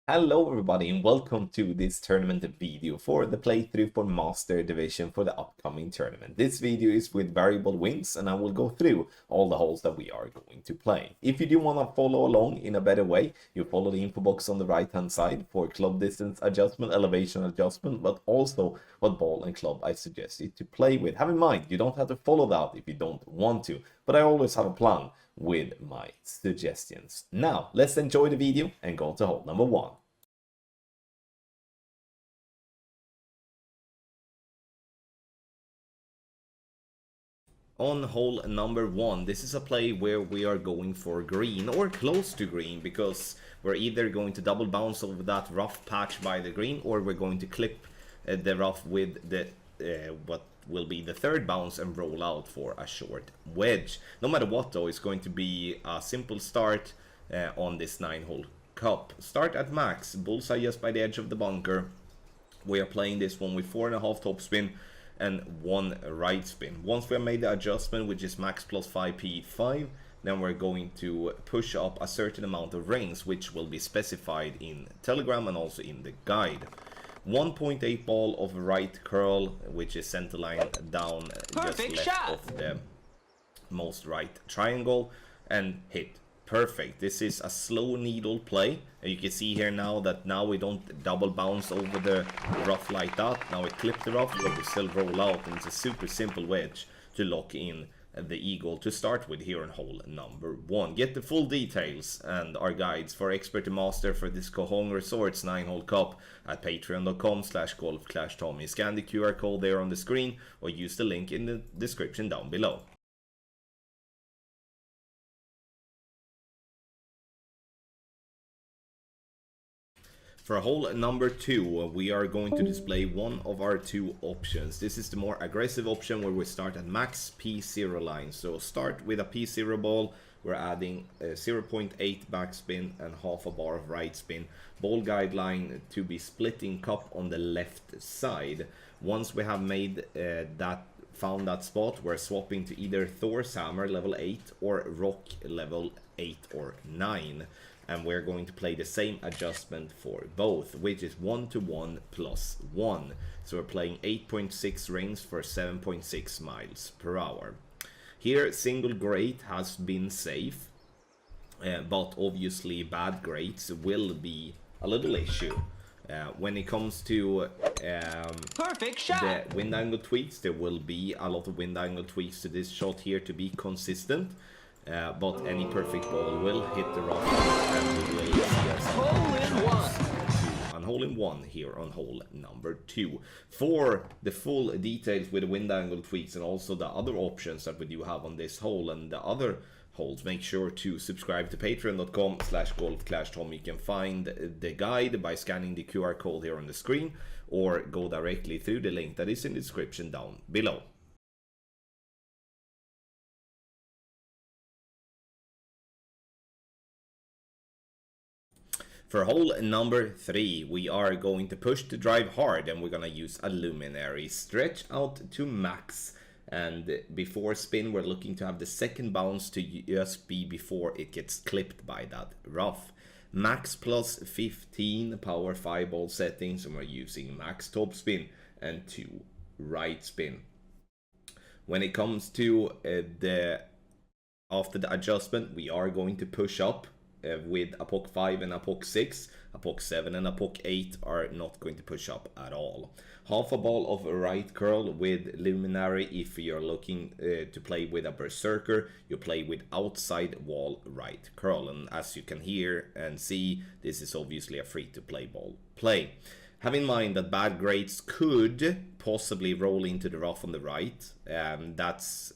Hello everybody and welcome to this tournament video for the playthrough for Master Division for the upcoming tournament. This video is with variable wins and I will go through all the holes that we are going to play. If you do want to follow along in a better way, you follow the info box on the right hand side for club distance adjustment, elevation adjustment, but also what ball and club I suggest you to play with. Have in mind, you don't have to follow that if you don't want to, but I always have a plan with my suggestions. Now, let's enjoy the video and go to hole number 1. On hole number 1, this is a play where we are going for green or close to green because we're either going to double bounce over that rough patch by the green or we're going to clip the rough with the what will be the third bounce and roll out for a short wedge. No matter what though, it's going to be a simple start on this 9-hole cup. Start at max, bullseye just by the edge of the bunker. We are playing this one with 4.5 topspin and 1 right spin. Once we have made the adjustment, which is max plus 5p5, then we're going to push up a certain amount of rings, which will be specified in Telegram and also in the guide. 1.8 ball of right curl, which is center line down just left of the most right triangle, and hit. Perfect. This is a slow needle play. And you can see here now that now we don't double bounce over the rough like that. Now we clip the rough, but we still roll out, and it's a super simple wedge to lock in the eagle to start with here on hole number 1. Get the full details and our guides for expert to master for this Koh Hong Resorts 9-hole cup at patreon.com/golfclashtommy. Scan the QR code there on the screen or use the link in the description down below. For hole number 2, we are going to display one of our two options. This is the more aggressive option where we start at max P0 line. So start with a P0 ball. We're adding 0.8 backspin and half a bar of right spin. Ball guideline to be splitting cup on the left side. Once we have made found that spot, we're swapping to either Thor's hammer level 8 or rock level 8 or 9. And we're going to play the same adjustment for both, which is 1-to-1 plus 1. So we're playing 8.6 rings for 7.6 miles per hour. Here, single grate has been safe, but obviously bad grates will be a little issue. When it comes to perfect shot, the wind angle tweaks, there will be a lot of wind angle tweaks to this shot here to be consistent. But any perfect ball will hit the rough and we will see a hole in one here on hole number 2. For the full details with the wind angle tweaks and also the other options that we do have on this hole and the other holes, make sure to subscribe to patreon.com/golfclashtommy. You can find the guide by scanning the QR code here on the screen or go directly through the link that is in the description down below. For hole number 3, we are going to push the drive hard and we're going to use a luminary. Stretch out to max, and before spin we're looking to have the second bounce to just be before it gets clipped by that rough. Max plus 15 power 5 ball settings, and we're using max top spin and 2 right spin. When it comes to after the adjustment, we are going to push up with a POC 5 and a POC 6. A POC 7 and a POC 8 are not going to push up at all. Half a ball of right curl with luminary. If you're looking to play with a berserker, you play with outside wall right curl. And as you can hear and see, this is obviously a free-to-play ball play. Have in mind that bad grates could possibly roll into the rough on the right. That's,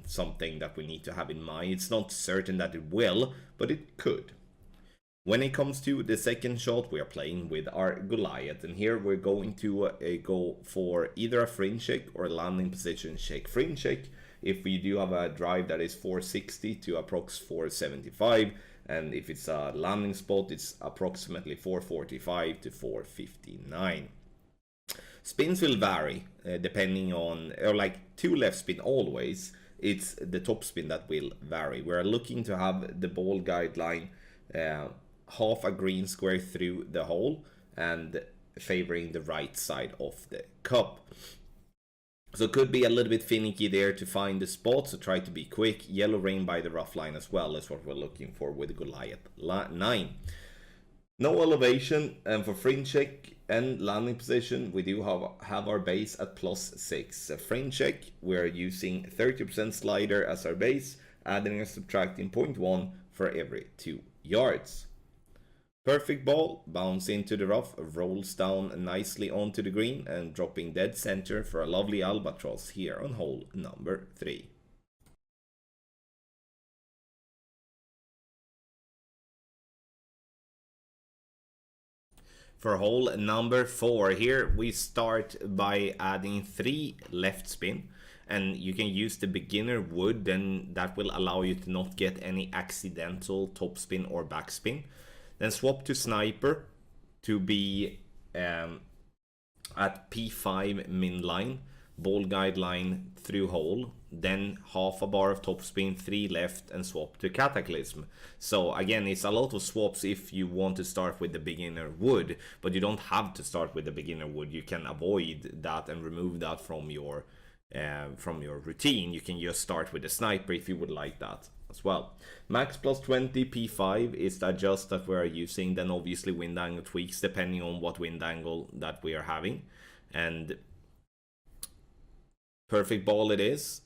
something that we need to have in mind. It's not certain that it will, but it could. When it comes to the second shot, we are playing with our Goliath. And here we're going to go for either a fringe check or a landing position check. Fringe check if we do have a drive that is 460 to approx 475. And if it's a landing spot, it's approximately 445 to 459. Spins will vary depending on, or like 2 left spin always. It's the top spin that will vary. We're looking to have the ball guideline half a green square through the hole and favoring the right side of the cup. So it could be a little bit finicky there to find the spot, so try to be quick. Yellow rain by the rough line as well is what we're looking for with Goliath 9. No elevation, and for fringe check and landing position, we do have our base at +6. Fringe check, we're using 30% slider as our base, adding and subtracting 0.1 for every 2 yards. Perfect ball, bounce into the rough, rolls down nicely onto the green and dropping dead center for a lovely albatross here on hole number 3. For hole number 4 here, we start by adding 3 left spin. And you can use the beginner wood, then that will allow you to not get any accidental topspin or backspin. Then swap to sniper to be at P5 min line, ball guide line through hole, then half a bar of topspin, 3 left, and swap to cataclysm. So again, it's a lot of swaps if you want to start with the beginner wood, but you don't have to start with the beginner wood. You can avoid that and remove that from your routine. You can just start with the sniper if you would like that as well. Max +20 P5 is the adjust that we are using. Then obviously wind angle tweaks depending on what wind angle that we are having. And perfect ball it is.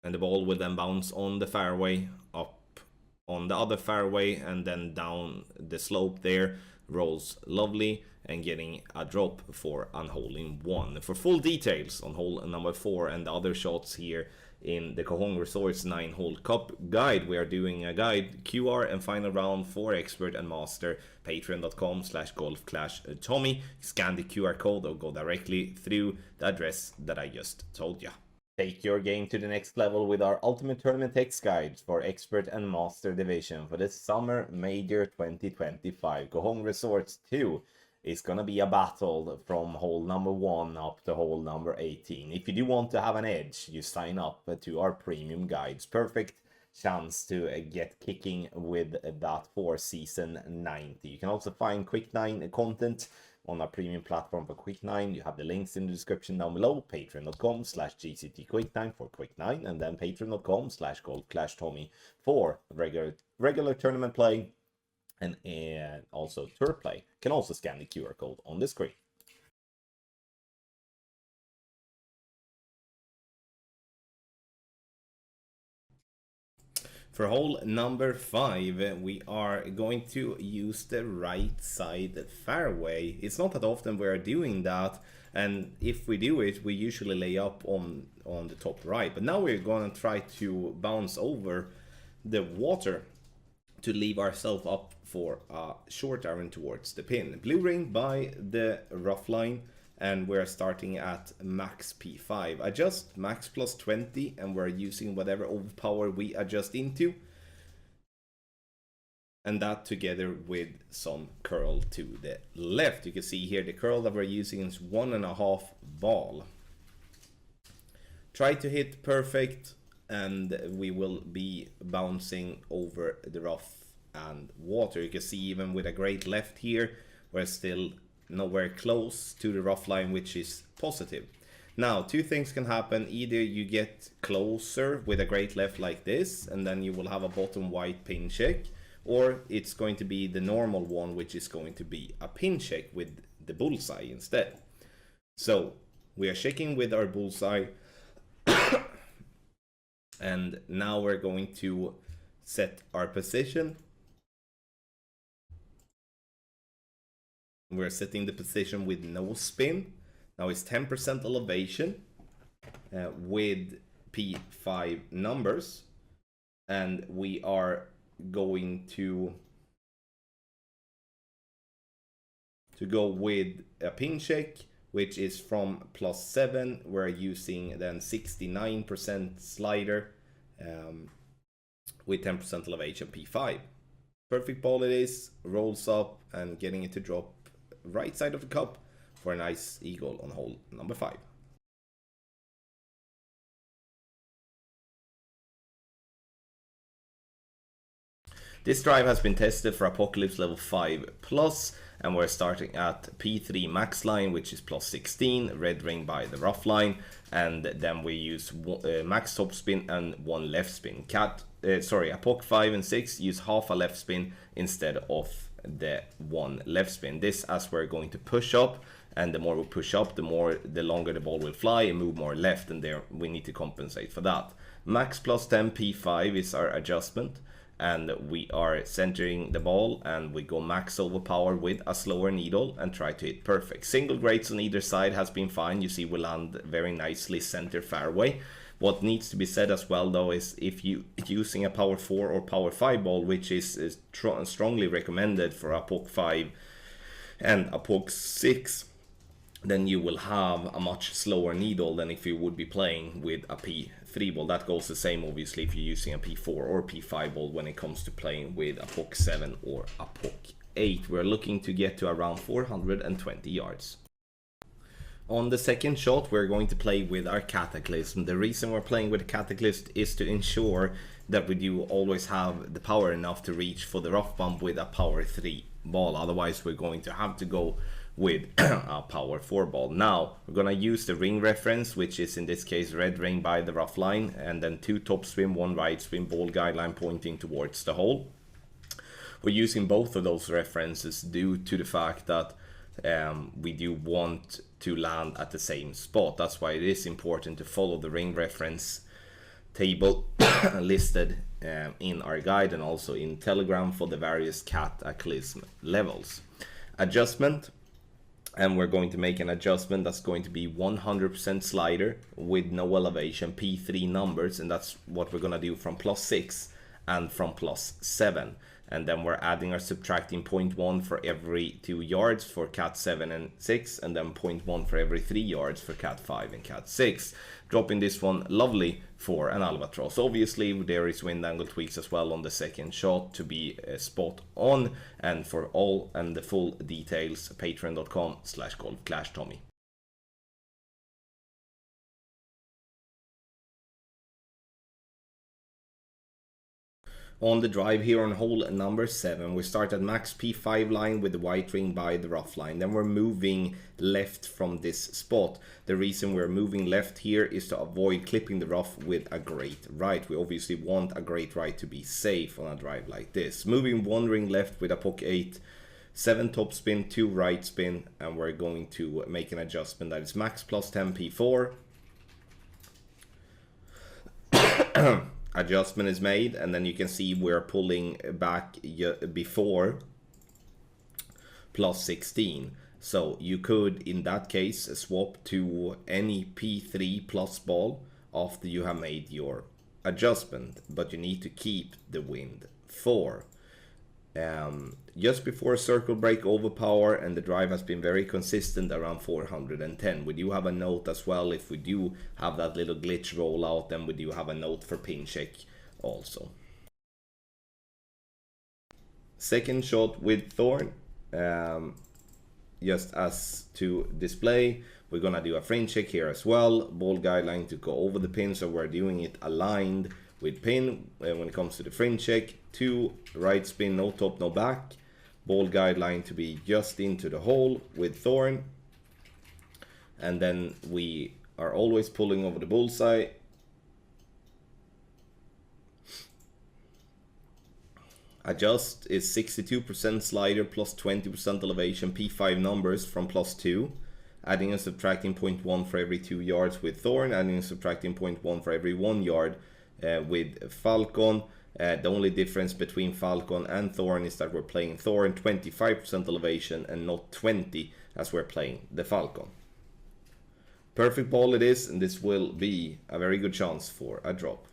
And the ball will then bounce on the fairway, up on the other fairway, and then down the slope there. Rolls lovely and getting a drop for unholing 1. For full details on hole number 4 and the other shots here in the Koh Hong Resorts 9-hole cup guide, we are doing a guide QR and final round for expert and master. Patreon.com/golfclashtommy. Scan the QR code or go directly through the address that I just told you. Take your game to the next level with our Ultimate Tournament Text Guides for Expert and Master Division for the Summer Major 2025. Koh Hong Resorts 2 is going to be a battle from hole number 1 up to hole number 18. If you do want to have an edge, you sign up to our premium guides. Perfect chance to get kicking with that for season 90. You can also find Quick 9 content on our premium platform for Quick 9. You have the links in the description down below. Patreon.com/GCTQuick9 for Quick 9, and then Patreon.com/GolfClashTommy for regular tournament play and also tour play. You can also scan the QR code on the screen. For hole number 5, we are going to use the right side fairway. It's not that often we are doing that, and if we do it, we usually lay up on the top right. But now we're going to try to bounce over the water to leave ourselves up for a short iron towards the pin. Blue ring by the rough line, and we're starting at max P5. Adjust max +20, and we're using whatever overpower we adjust into. And that together with some curl to the left. You can see here the curl that we're using is 1.5 ball. Try to hit perfect, and we will be bouncing over the rough and water. You can see even with a great left here, we're still nowhere close to the rough line, which is positive. Now, 2 things can happen. Either you get closer with a great left like this, and then you will have a bottom white pin check, or it's going to be the normal one, which is going to be a pin check with the bullseye instead. So we are checking with our bullseye, and now we're going to set our position. We're setting the position with no spin. Now it's 10% elevation with P5 numbers, and we are going to go with a pin check, which is from +7. We're using then 69% slider with 10% elevation P5. Perfect ball it is, rolls up and getting it to drop right side of the cup for a nice eagle on hole number 5. This drive has been tested for Apocalypse level 5 plus, and we're starting at P3 max line, which is plus 16, red ring by the rough line, and then we use max top spin and 1 left spin. Apoc 5 and 6 use half a left spin instead of the 1 left spin. This as we're going to push up, and the more we push up, the longer the ball will fly and move more left, and there we need to compensate for that. Max plus 10 P5 is our adjustment, and we are centering the ball, and we go max overpower with a slower needle and try to hit perfect. Single grates on either side has been fine. You see we land very nicely center fairway. What needs to be said as well though is if you using a power 4 or power 5 ball, which is strongly recommended for a POC 5 and a POC 6, then you will have a much slower needle than if you would be playing with a P3 ball. That goes the same obviously if you're using a P4 or P5 ball when it comes to playing with a POC 7 or a POC 8. We're looking to get to around 420 yards. On the second shot, we're going to play with our Cataclysm. The reason we're playing with a Cataclysm is to ensure that we do always have the power enough to reach for the rough bump with a power 3 ball. Otherwise, we're going to have to go with a power 4 ball. Now, we're going to use the ring reference, which is in this case red ring by the rough line, and then 2 top swim, 1 right swim, ball guideline pointing towards the hole. We're using both of those references due to the fact that we do want to land at the same spot. That's why it is important to follow the ring reference table listed in our guide and also in Telegram for the various Cataclysm levels. Adjustment, and we're going to make an adjustment that's going to be 100% slider with no elevation, P3 numbers, and that's what we're going to do from plus 6 and from plus 7. And then we're adding or subtracting 0.1 for every 2 yards for Cat 7 and 6, and then 0.1 for every 3 yards for Cat 5 and Cat 6. Dropping this one lovely for an albatross. Obviously there is wind angle tweaks as well on the second shot to be spot on, and for all and the full details patreon.com/golfclashtommy. On the drive here on hole number 7, we start at max P5 line with the white ring by the rough line. Then we're moving left from this spot. The reason we're moving left here is to avoid clipping the rough with a great right. We obviously want a great right to be safe on a drive like this. Moving 1 ring left with a POC 8, 7 top spin, 2 right spin, and we're going to make an adjustment that is max plus 10 P4. Adjustment is made, and then you can see we're pulling back before plus 16. So you could in that case swap to any P3 plus ball after you have made your adjustment, but you need to keep the wind 4. Just before circle break overpower, and the drive has been very consistent around 410. We do have a note as well if we do have that little glitch rollout, then we do have a note for pin check also. Second shot with Thorn, just as to display, we're gonna do a frame check here as well. Ball guideline to go over the pin, so we're doing it aligned with pin. When it comes to the frame check, 2 right spin, no top, no back. Ball guideline to be just into the hole with Thorn. And then we are always pulling over the bullseye. Adjust is 62% slider plus 20% elevation, P5 numbers from plus 2. Adding and subtracting 0.1 for every 2 yards with Thorn. Adding and subtracting 0.1 for every 1 yard with Falcon. The only difference between Falcon and Thorn is that we're playing Thorn 25% elevation and not 20 as we're playing the Falcon. Perfect ball it is, and this will be a very good chance for a drop.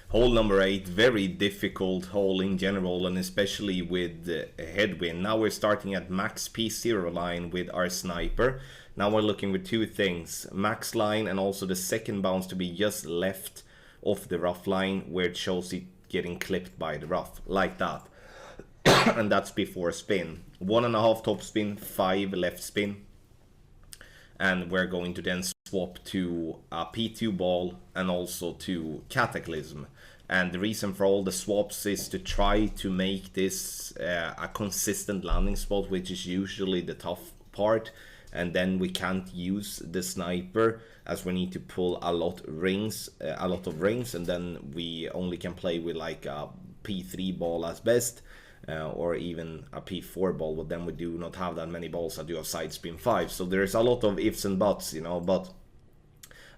Hole number 8, very difficult hole in general, and especially with headwind. Now we're starting at max P0 line with our sniper. Now we're looking with 2 things, max line and also the second bounce to be just left of the rough line where it shows it getting clipped by the rough, like that. and that's before spin. 1.5 top spin, 5 left spin. And we're going to then swap to a P2 ball and also to Cataclysm. And the reason for all the swaps is to try to make this a consistent landing spot, which is usually the tough part. And then we can't use the sniper as we need to pull a lot of rings, and then we only can play with like a P3 ball as best. Or even a P4 ball, but then we do not have that many balls that do have side spin 5. So there's a lot of ifs and buts, you know, but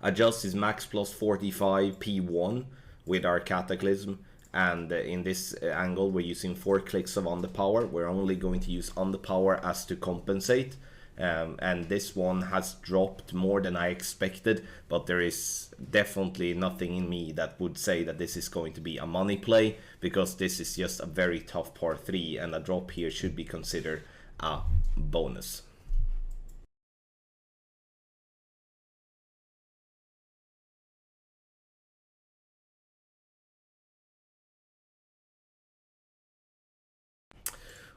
adjust is max plus 45 P1 with our Cataclysm, and in this angle we're using 4 clicks of underpower. We're only going to use underpower as to compensate. And this one has dropped more than I expected, but there is definitely nothing in me that would say that this is going to be a money play, because this is just a very tough par 3, and a drop here should be considered a bonus.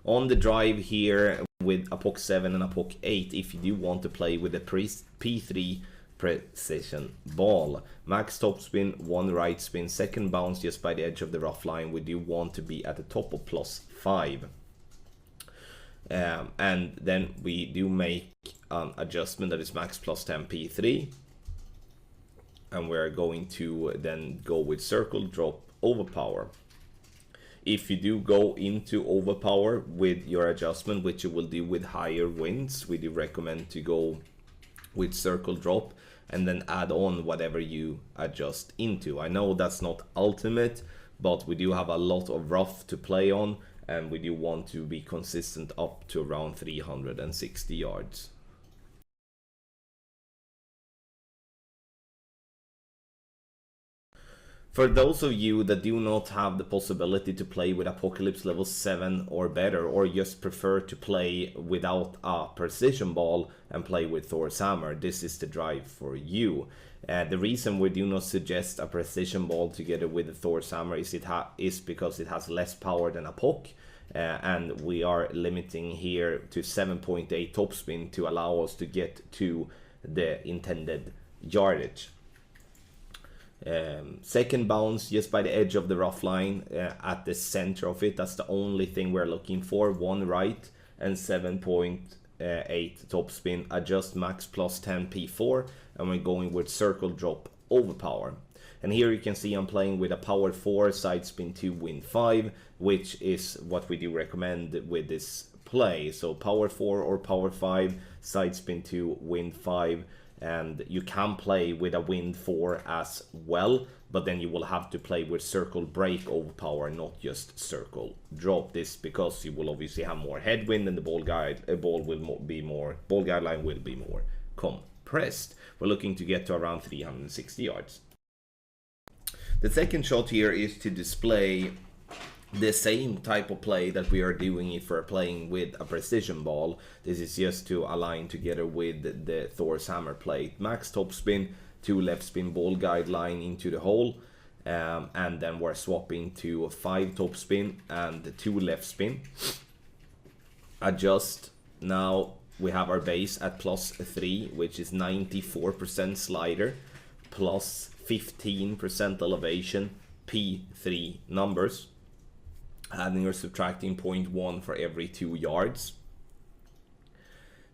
On the drive here with a POC 7 and a POC 8, if you do want to play with a P3 precision ball, max top spin, 1 right spin, second bounce just by the edge of the rough line, we do want to be at the top of +5. And then we do make an adjustment that is max +10 P3, and we're going to then go with circle drop overpower. If you do go into overpower with your adjustment, which you will do with higher winds, we do recommend to go with circle drop and then add on whatever you adjust into. I know that's not ultimate, but we do have a lot of rough to play on, and we do want to be consistent up to around 360 yards. For those of you that do not have the possibility to play with Apocalypse level 7 or better, or just prefer to play without a precision ball and play with Thor's hammer, this is the drive for you. The reason we do not suggest a precision ball together with the Thor's hammer is because it has less power than a POC, and we are limiting here to 7.8 topspin to allow us to get to the intended yardage. Second bounce just by the edge of the rough line, at the center of it. That's the only thing we're looking for. 1 right and 7.8 topspin. Adjust max +10 P4, and we're going with circle drop overpower. And here you can see I'm playing with a power 4, side spin 2, wind 5, which is what we do recommend with this play. So power 4 or power 5, side spin 2, wind 5. And you can play with a wind 4 as well, but then you will have to play with circle break overpower, not just circle drop. This because you will obviously have more headwind, and the ball guideline will be more compressed. We're looking to get to around 360 yards. The second shot here is to display the same type of play that we are doing if we're playing with a precision ball. This is just to align together with the Thor's hammer plate. Max top spin, 2 left spin, ball guideline into the hole, and then we're swapping to 5 top spin and 2 left spin. Adjust. Now we have our base at +3, which is 94% slider, plus 15% elevation, P3 numbers. Adding or subtracting 0.1 for every 2 yards.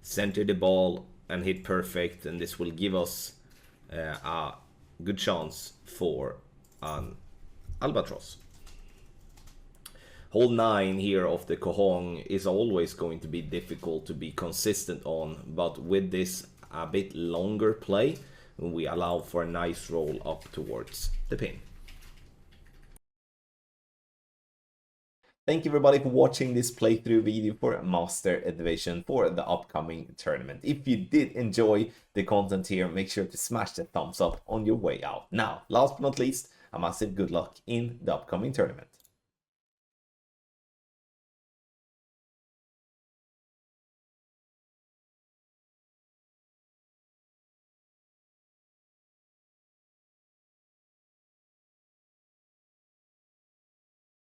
Center the ball and hit perfect, and this will give us a good chance for an albatross. Hole 9 here of the Koh Hong is always going to be difficult to be consistent on, but with this a bit longer play, we allow for a nice roll up towards the pin. Thank you everybody for watching this playthrough video for Master Division for the upcoming tournament. If you did enjoy the content here, make sure to smash the thumbs up on your way out. Now, last but not least, a massive good luck in the upcoming tournament.